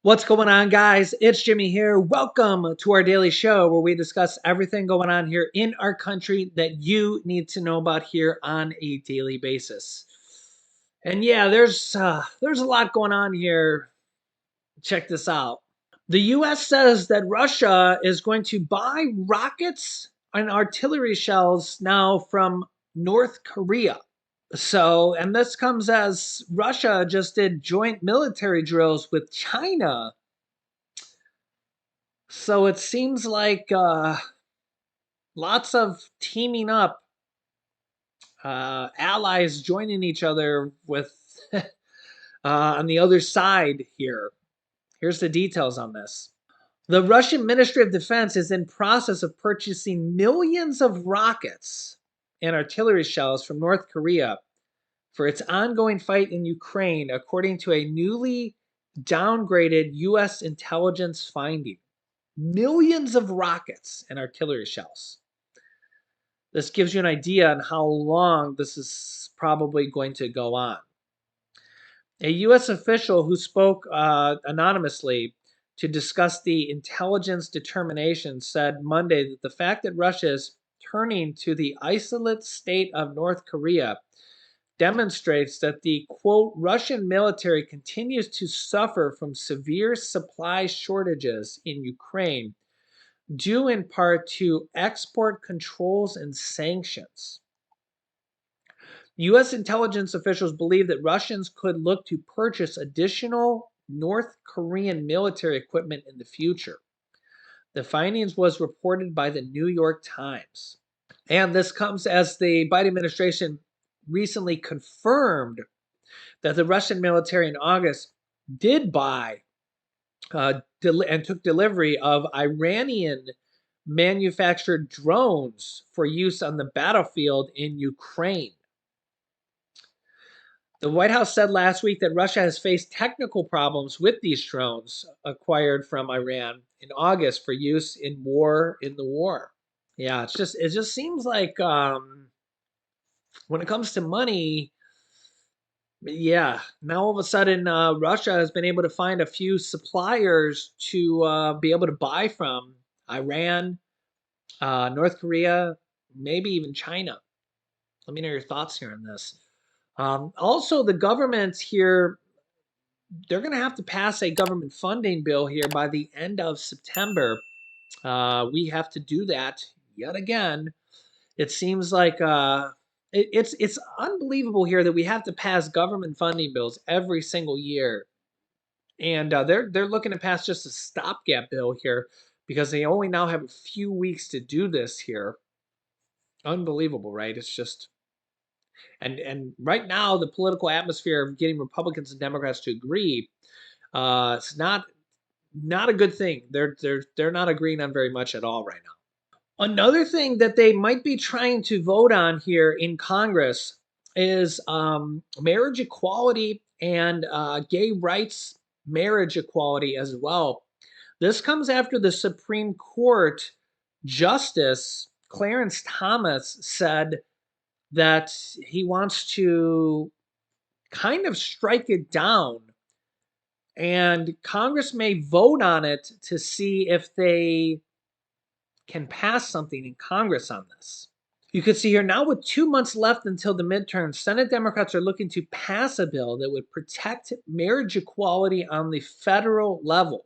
What's going on, guys? It's Jimmy here. Welcome to our daily show where we discuss everything going on here in our country that you need to know about here on a daily basis. And yeah, there's a lot going on here. Check this out. The US says that Russia is going to buy rockets and artillery shells now from North Korea. And this comes as Russia just did joint military drills with China. So it seems like lots of teaming up, allies joining each other with on the other side here. Here's the details on this. The Russian Ministry of Defense is in process of purchasing millions of rockets and artillery shells from North Korea for its ongoing fight in Ukraine, according to a newly downgraded U.S. intelligence finding. Millions of rockets and artillery shells. This gives you an idea on how long this is probably going to go on. A U.S. official who spoke anonymously to discuss the intelligence determination said Monday that the fact that Russia is turning to the isolate state of North Korea demonstrates that the, quote, Russian military continues to suffer from severe supply shortages in Ukraine, due in part to export controls and sanctions. U.S. intelligence officials believe that Russians could look to purchase additional North Korean military equipment in the future. The findings was reported by the New York Times. And this comes as the Biden administration recently confirmed that the Russian military in August did buy and took delivery of Iranian manufactured drones for use on the battlefield in Ukraine. The White House said last week that Russia has faced technical problems with these drones acquired from Iran in August for use in the war. Yeah, it just seems like when it comes to money, yeah, now all of a sudden Russia has been able to find a few suppliers to be able to buy from Iran, North Korea, maybe even China. Let me know your thoughts here on this. Also, the government here, they're going to have to pass a government funding bill here by the end of September. We have to do that yet again. It seems like it's unbelievable here that we have to pass government funding bills every single year, and they're looking to pass just a stopgap bill here because they only now have a few weeks to do this here. Unbelievable, right? It's just and right now the political atmosphere of getting Republicans and Democrats to agree, it's not a good thing. They're not agreeing on very much at all right now. Another thing that they might be trying to vote on here in Congress is marriage equality and gay rights marriage equality as well. This comes after the Supreme Court Justice Clarence Thomas said that he wants to kind of strike it down, and Congress may vote on it to see if they can pass something in Congress on this. You can see here now, with 2 months left until the midterms, Senate Democrats are looking to pass a bill that would protect marriage equality on the federal level,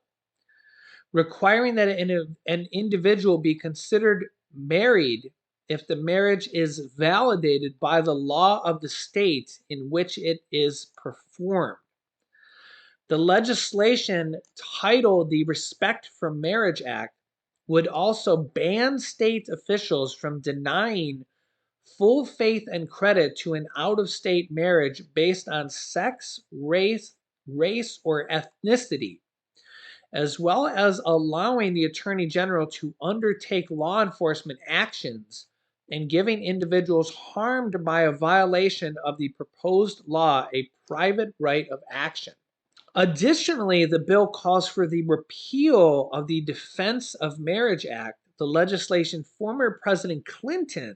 requiring that an individual be considered married if the marriage is validated by the law of the state in which it is performed. The legislation, titled the Respect for Marriage Act, would also ban state officials from denying full faith and credit to an out-of-state marriage based on sex, race, or ethnicity, as well as allowing the Attorney General to undertake law enforcement actions and giving individuals harmed by a violation of the proposed law a private right of action. Additionally, the bill calls for the repeal of the Defense of Marriage Act, the legislation former President Clinton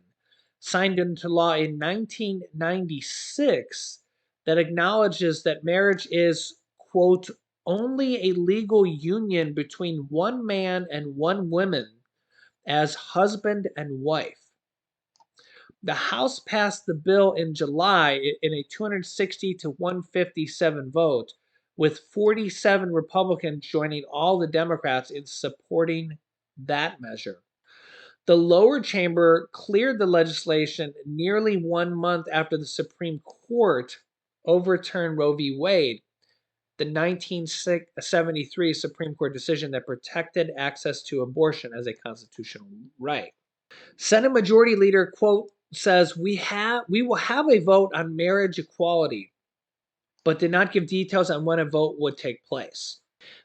signed into law in 1996 that acknowledges that marriage is, quote, only a legal union between one man and one woman as husband and wife. The House passed the bill in July in a 260 to 157 vote, with 47 Republicans joining all the Democrats in supporting that measure. The lower chamber cleared the legislation nearly 1 month after the Supreme Court overturned Roe v. Wade, the 1973 Supreme Court decision that protected access to abortion as a constitutional right. Senate Majority Leader, quote, says, we will have a vote on marriage equality, but did not give details on when a vote would take place.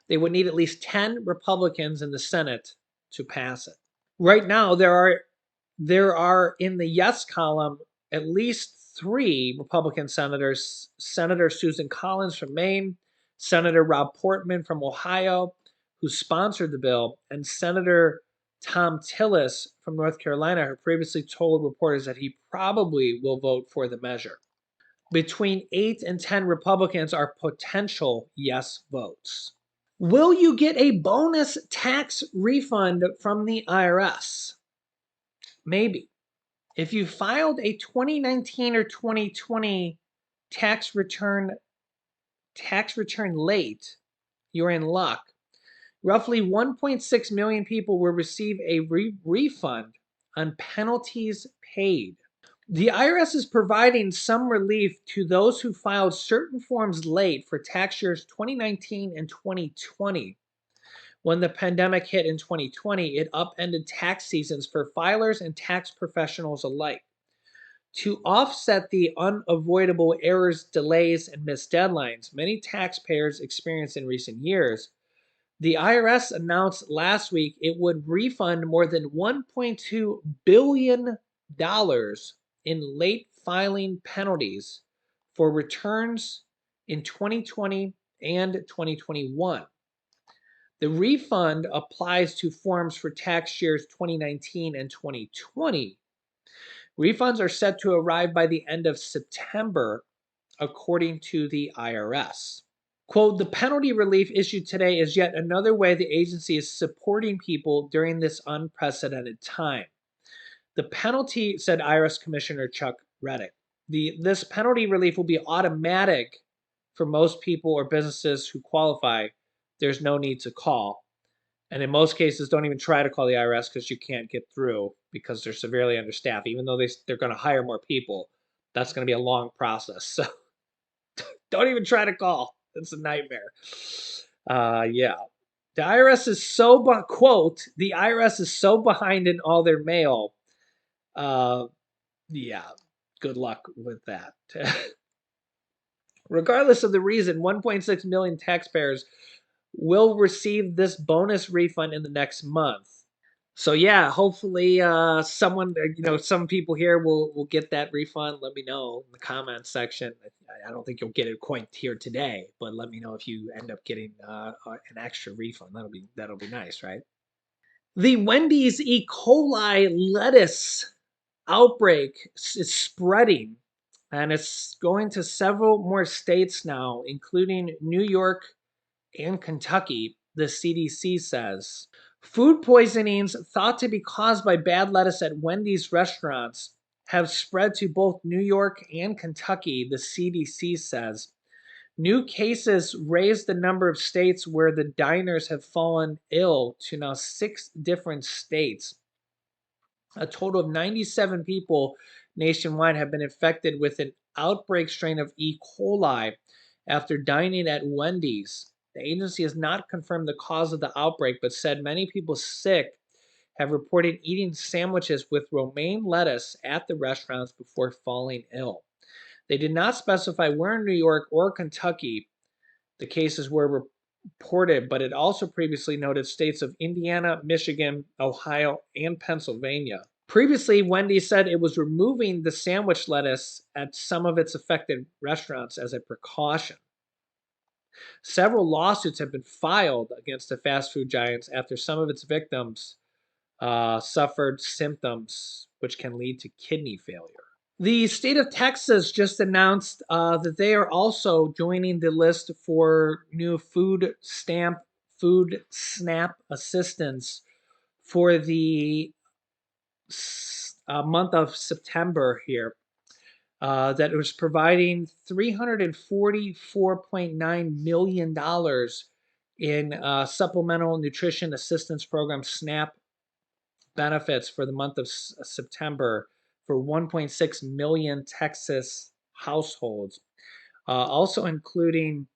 They would need at least 10 Republicans in the Senate to pass it. Right now, there are in the yes column at least 3 Republican senators: Senator Susan Collins from Maine, Senator Rob Portman from Ohio, who sponsored the bill, and Senator Tom Tillis from North Carolina, who previously told reporters that he probably will vote for the measure. Between 8 and 10 Republicans are potential yes votes. Will you get a bonus tax refund from the IRS? Maybe. If you filed a 2019 or 2020 tax return late, you're in luck. Roughly 1.6 million people will receive a refund on penalties paid. The IRS is providing some relief to those who filed certain forms late for tax years 2019 and 2020. When the pandemic hit in 2020, it upended tax seasons for filers and tax professionals alike. To offset the unavoidable errors, delays, and missed deadlines many taxpayers experienced in recent years, the IRS announced last week it would refund more than $1.2 billion in late filing penalties for returns in 2020 and 2021. The refund applies to forms for tax years 2019 and 2020. Refunds are set to arrive by the end of September, according to the IRS. Quote, the penalty relief issued today is yet another way the agency is supporting people during this unprecedented time. The penalty, said IRS Commissioner Chuck Reddick, this penalty relief will be automatic for most people or businesses who qualify. There's no need to call. And in most cases, don't even try to call the IRS because you can't get through because they're severely understaffed. Even though they're going to hire more people, that's going to be a long process. So don't even try to call. It's a nightmare. Yeah. The IRS is so, quote, the IRS is so behind in all their mail. Yeah, good luck with that. Regardless of the reason, 1.6 million taxpayers will receive this bonus refund in the next month. So yeah, hopefully someone, some people here will get that refund. Let me know in the comments section. I don't think you'll get it quite here today, but let me know if you end up getting an extra refund. That'll be nice, right? The Wendy's E. coli lettuce outbreak is spreading, and it's going to several more states now, including New York and Kentucky, the CDC says. Food poisonings thought to be caused by bad lettuce at Wendy's restaurants have spread to both New York and Kentucky, the CDC says. New cases raised the number of states where the diners have fallen ill to now 6 different states. A total of 97 people nationwide have been infected with an outbreak strain of E. coli after dining at Wendy's. The agency has not confirmed the cause of the outbreak, but said many people sick have reported eating sandwiches with romaine lettuce at the restaurants before falling ill. They did not specify where in New York or Kentucky the cases were reported, but it also previously noted states of Indiana, Michigan, Ohio, and Pennsylvania. Previously, Wendy's said it was removing the sandwich lettuce at some of its affected restaurants as a precaution. Several lawsuits have been filed against the fast food giants after some of its victims suffered symptoms which can lead to kidney failure. The state of Texas just announced that they are also joining the list for new food SNAP assistance for the month of September here. That was providing $344.9 million in supplemental nutrition assistance program SNAP benefits for the month of September for 1.6 million Texas households, also including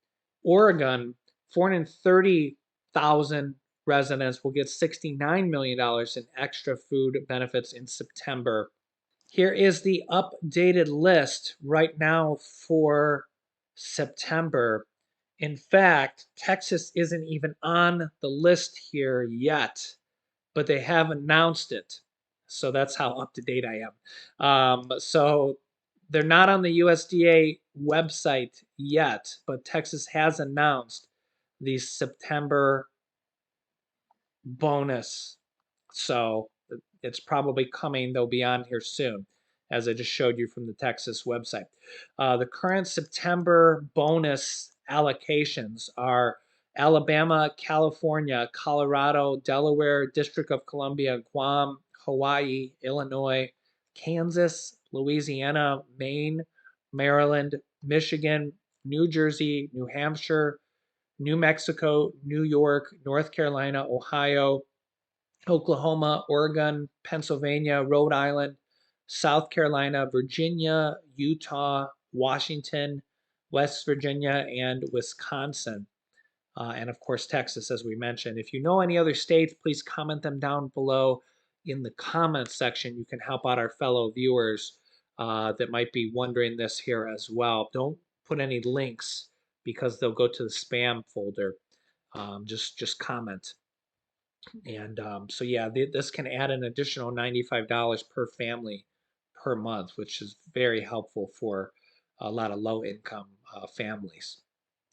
Oregon. 430,000 residents will get $69 million in extra food benefits in September. Here is the updated list right now for September. In fact, Texas isn't even on the list here yet, but they have announced it. So that's how up to date I am. So they're not on the USDA website yet, but Texas has announced the September bonus. So it's probably coming. They'll be on here soon, as I just showed you from the Texas website. The current September bonus allocations are Alabama, California, Colorado, Delaware, District of Columbia, Guam, Hawaii, Illinois, Kansas, Louisiana, Maine, Maryland, Michigan, New Jersey, New Hampshire, New Mexico, New York, North Carolina, Ohio, Oklahoma, Oregon, Pennsylvania, Rhode Island, South Carolina, Virginia, Utah, Washington, West Virginia, and Wisconsin. And of course, Texas, as we mentioned. If you know any other states, please comment them down below in the comments section. You can help out our fellow viewers that might be wondering this here as well. Don't put any links because they'll go to the spam folder. Just comment. And so yeah, this can add an additional $95 per family per month, which is very helpful for a lot of low income families.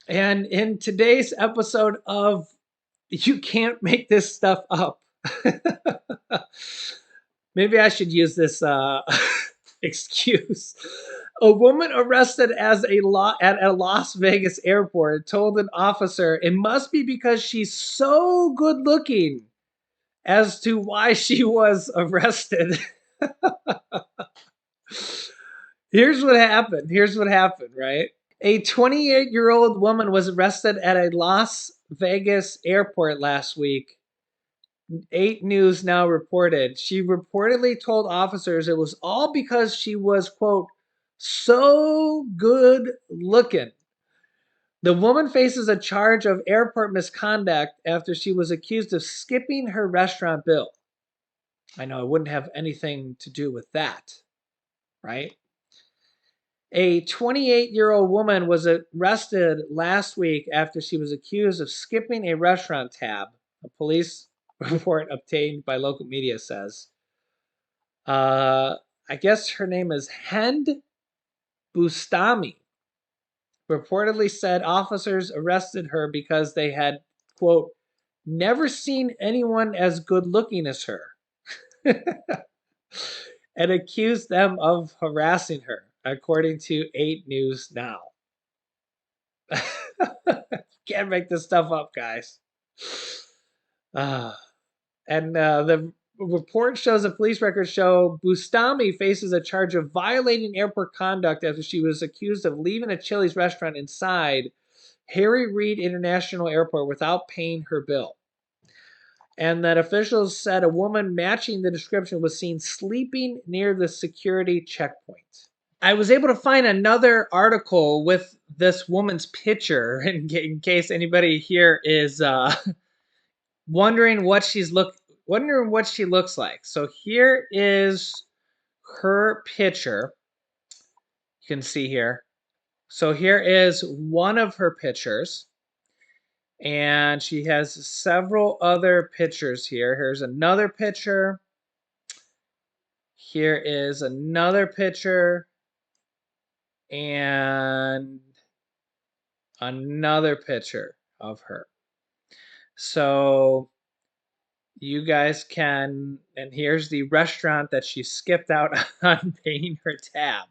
And in today's episode of You Can't Make This Stuff Up, maybe I should use this excuse. A woman arrested at a Las Vegas airport told an officer it must be because she's so good looking as to why she was arrested. Here's what happened. Here's what happened, right? A 28-year-old woman was arrested at a Las Vegas airport last week. 8 News now reported. She reportedly told officers it was all because she was, quote, so good looking. The woman faces a charge of airport misconduct after she was accused of skipping her restaurant bill. I know it wouldn't have anything to do with that, right? A 28-year-old woman was arrested last week after she was accused of skipping a restaurant tab, a police report obtained by local media says. I guess her name is Hind Bustami. Reportedly said officers arrested her because they had, quote, never seen anyone as good looking as her. And accused them of harassing her, according to 8 News Now. Can't make this stuff up, guys. And the report shows, the police records show Bustami faces a charge of violating airport conduct after she was accused of leaving a Chili's restaurant inside Harry Reid International Airport without paying her bill. And that officials said a woman matching the description was seen sleeping near the security checkpoint. I was able to find another article with this woman's picture in case anybody here is wondering what she looks like. So here is her picture. You can see here. So here is one of her pictures. And she has several other pictures here. Here's another picture. Here is another picture. And another picture of her. So you guys can, and here's the restaurant that she skipped out on paying her tab.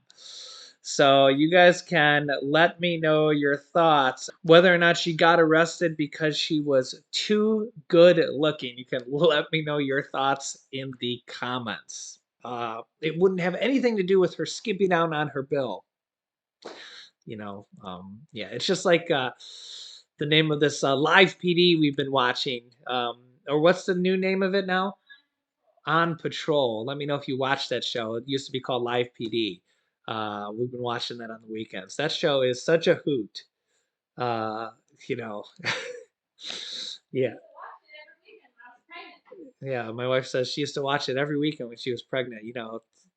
So you guys can let me know your thoughts, whether or not she got arrested because she was too good looking. You can let me know your thoughts in the comments. It wouldn't have anything to do with her skipping out on her bill. Yeah, it's just like the name of this live PD we've been watching. Or what's the new name of it now? On Patrol. Let me know if you watched that show. It used to be called Live PD. We've been watching that on the weekends. That show is such a hoot. Uh, you know, yeah, yeah. My wife says she used to watch it every weekend when she was pregnant.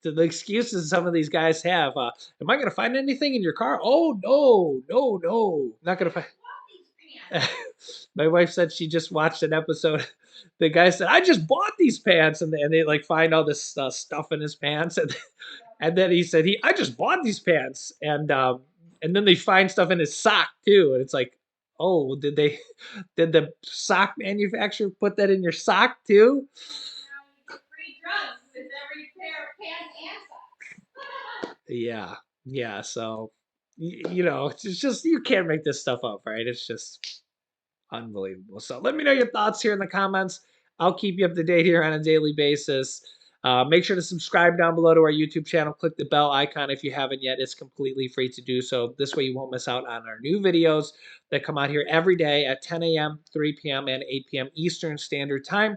The excuses some of these guys have. Am I going to find anything in your car? Oh no, no, no, not going to find. My wife said she just watched an episode. The guy said, "I just bought these pants," and they like find all this stuff in his pants, and then he said, I just bought these pants," and then they find stuff in his sock too, and it's like, oh, did the sock manufacturer put that in your sock too? Yeah, yeah. So, it's just you can't make this stuff up, right? It's just unbelievable. So let me know your thoughts here in the comments. I'll keep you up to date here on a daily basis. Make sure to subscribe down below to our YouTube channel. Click the bell icon if you haven't yet. It's completely free to do so. This way you won't miss out on our new videos that come out here every day at 10 a.m., 3 p.m., and 8 p.m. Eastern Standard Time.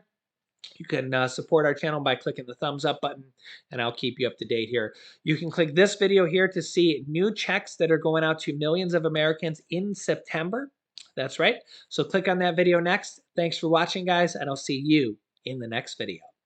You can support our channel by clicking the thumbs up button, and I'll keep you up to date here. You can click this video here to see new checks that are going out to millions of Americans in September. That's right. So click on that video next. Thanks for watching, guys, and I'll see you in the next video.